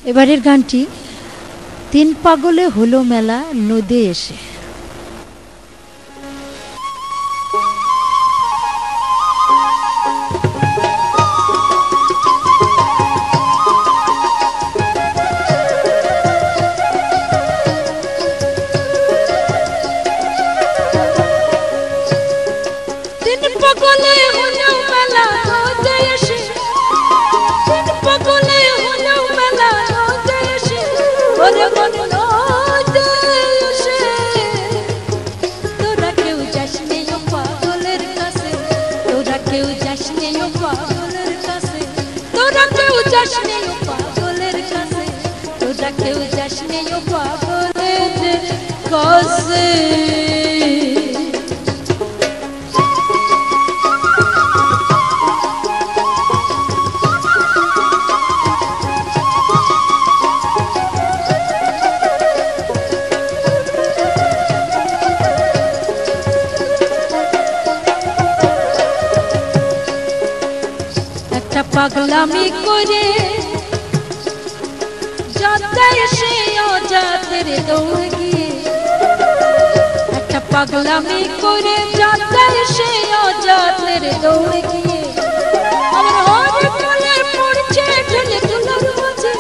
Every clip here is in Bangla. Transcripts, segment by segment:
এবারের গানটি তিন পাগলে হলো মেলা নদে এসে। পাগলামি করে যাতে সে অজাতের দৌড় গিয়ে, একটা পাগলামি করে যাতে সে অজাতের দৌড় গিয়ে আমার হরি বলে পড়ছে ঢেলে তুলার মাঝে,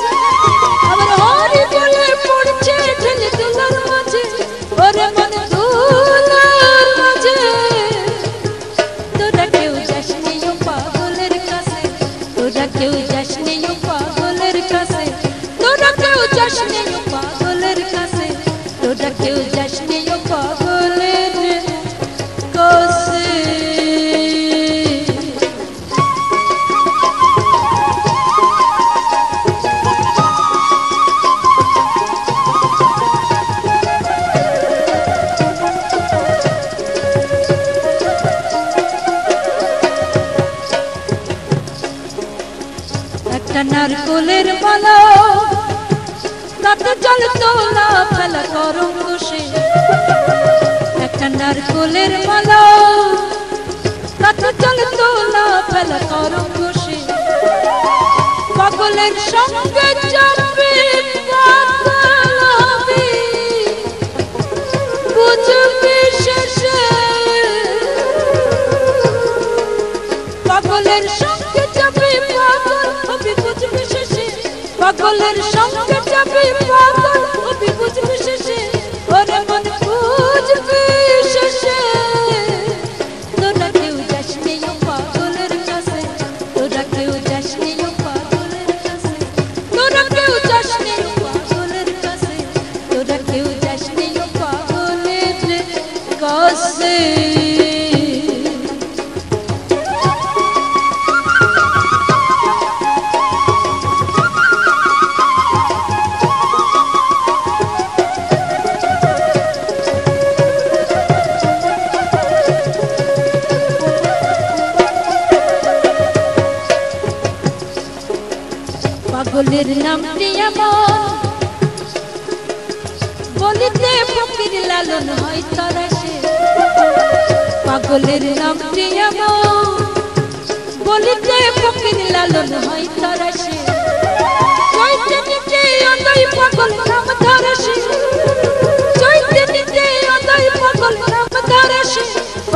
আমার হরি বলে পড়ছে ঢেলে তুলার মাঝে, ওরে মন তুলার মাঝে তোরা কেউ যাসনি ও পাগলের কাছে, তোরা কেউ যাসনি ও পাগলের কাছে, তোরা কেউ যাসনি ও পাগলের কাছে, তোরা কেউ যাসনি ও পাগলের কাছে। একটা নারকোলের মালা তাতে জল তোলা ফেলা তরঙ্গ সে, একটা নারকোলের মালা তাতে জল তোলা ফেলা তরঙ্গ সে, পাগলের সঙ্গে যাবে পাগল হবে বুঝবি শেষে, পাগলের সঙ্গে যাবে পাগল হবে বুঝবি শেষে, পাগলের সঙ্গে যাবে পাগল হবে বুঝবি শেষে, ওরে মন বুঝবি শেষে তোরা কেউ যাসনি ও পাগলের কাছে, তোরা কেউ যাসনি ও পাগলের কাছে, তোরা কেউ যাসনি ও পাগলের কাছে, তোরা কেউ যাসনি ও পাগলের কাছে। পাগলের নামটি এমন বলিতে ফকির লালন হয় তরাসে, পাগলের নামটি এমন বলিতে ফকির লালন হয় তরাসে, চৈতে নিতে অদয় পাগল নাম ধরাসে, চৈতে নিতে অদয় পাগল নাম ধরাসে,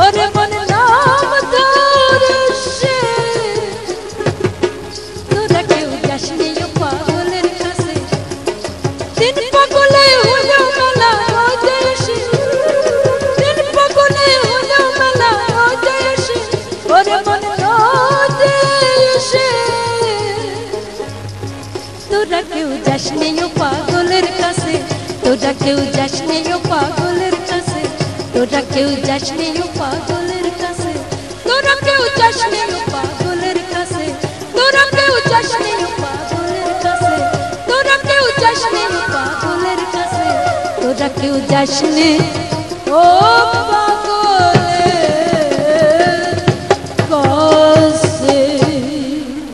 ওরে মন নাম ধরাসে তোরা কেউ যাসনি ও পাগলের কাছে, তিন পাগলে হলো মেলা নদে এসে, তিন পাগলে হলো মেলা নদে এসে, ওরে মন নদে এসে তোরা কেউ যাসনি ও পাগলের কাছে, তোরা কেউ যাসনি ও পাগলের কাছে, তোরা কেউ যাসনি ও পাগলের কাছে, তোরা কেউ যাসনি ও পাগলের কাছে, তোরা কেউ যাসনি ও পাগলের কাছে, তোরা কেউ যাসনি ও পাগলের কাছে, তোরা কেউ যাসনি ও